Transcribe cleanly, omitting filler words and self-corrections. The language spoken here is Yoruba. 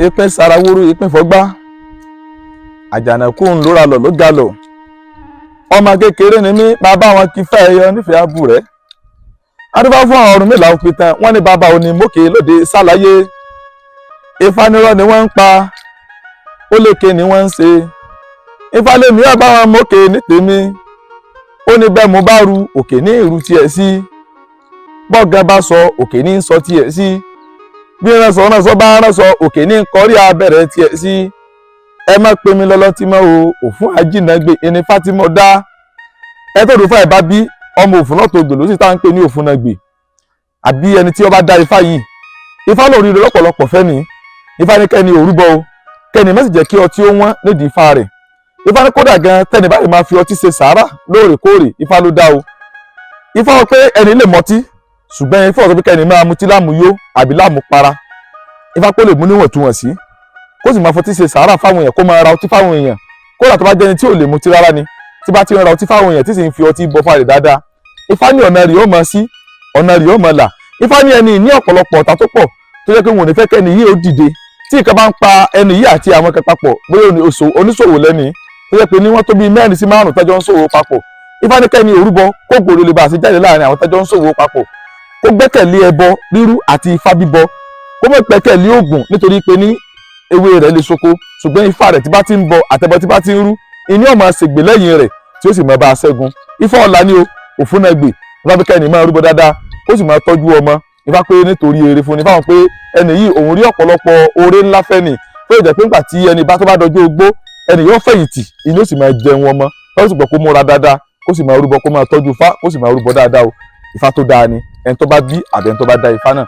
ìpín saraworo ìpín fọgbá àjànàkú ń lóra lọ ló ga lọ ọmọ kékeré ni mí bàbá wọn kì í fẹ́ ẹyọ nífẹ̀ẹ́ abú rẹ̀ adúbá fún àwọn Ọ̀rúnmìlà òpin tán wọ́n ní bàbá òní mókè lóde sálàyé ìfanirọ́ ni wọ́n ń pa ó lékè ni wọ́n ń ṣe ìfalẹ́mi ọba wọn mókè ní tèmi ó ní bẹ́ẹ̀ mo bá ru òkè ní ìrù tiẹ̀ sí bọ́ọ̀gá bá sọ òkè ní sọ tiẹ̀ sí bí ránṣọ bá ránṣọ òkè ní kọrí abẹ́rẹ́ tiẹ̀ sí ẹ má pe mi lọ́lọ́ tí mọ́ o òfún ajínàgbé ẹni fátímọ̀ dá ẹ tó dùn fún ẹ bá bí ọmọ òfún náà tó gbè ló sì tá à ń pè ní òfún náà gbè àbí ẹni tí ó bá dá ifá yìí ifá lórí rẹ lọ́pọ̀lọpọ̀ fẹ́ ni ifá ní kẹ́ni òrúbọ o kẹ́ni má sì jẹ́ kí ọtí ó wọ́n nídìí ifá rẹ̀ ifá ní kódà gan tẹ́ni báyìí máa fi ọtí ṣe sàárà lóòrèkóòrè ifá ló dá o ifá wọ pé ẹni lè mọtí ṣùgbọ́n ifá ọ̀sọ́ pé kẹ́ni máa mutí lámuyó àbí lámupara ifá pé lè mú níwọ̀ntúnwọ̀nsí kó sì máa fọtí ṣe sàárà fáwọn èèyàn kó máa ra ọtí fáwọn èèyàn kódà tó bá jẹ́ni tí ò lè mutí rárá ni tí bá ti ń ra ọtí fáwọn èèyàn tí sì ń fi ọtí bọ fáre dáadáa ifá ní ọ̀nà rẹ̀ ó máa sí ọ̀nà rẹ̀ ó máa là ifá ní ẹni ní ọ̀pọ̀lọpọ̀ ọ̀tá tó pọ̀ tó jẹ́ pé wọn ò ní fẹ́ kẹ́ni yìí ó dìde tí nǹkan bá ń pa ẹni yìí àti àwọn kan papọ̀ bóyá oníṣòwò lẹ́ni tó jẹ́ pé ní wọ́n tó bíi 4 sí 5 tẹ́jọ́ ń ṣòwò papọ̀ ifá ní kẹ́ni òrúbọ kó gbòòrò lè bá a ṣe jáde láàrin àwọn tẹ́jọ́ ń ṣòwò papọ̀ kó gbẹ́kẹ̀lé ẹbọ rírú àti ifá bíbọ kó mọ̀ gbẹ́kẹ̀lé ògùn nítorí pé ní ewé rẹ̀ lè ṣoko ṣùgbọ́n ifá rẹ̀ tí bá ti ń bọ àtẹ̀bọ tí bá ti ń rú ìní ó máa ṣègbè lẹ́yìn rẹ̀ tí ó sì máa bá a ṣẹ́gun ifá ọ̀la ni o òfún náà gbè ifá pé kẹ́ni máa rúbọ dáadáa ó sì máa tọ́jú ọmọ ifá pé nítorí èrè fún ni fáwọn pé ẹni yìí òun rí ọ̀pọ̀lọpọ̀ oore ńlá fẹ́ ni tó lè jẹ́ pé nígbà tí ẹni bá tó bá dọjọ́ ogbó ẹni yóò fẹ̀yìntì ìní ó sì máa jẹun ọmọ ó sì gbọ́ kó múra dáadáa kó sì máa rúbọ kó máa tọ́jú ifá kó sì máa rúbọ dáadáa o ifá tó dáa ni ẹni tó bá bí àbẹ̀ ẹni tó bá dá ifá náà.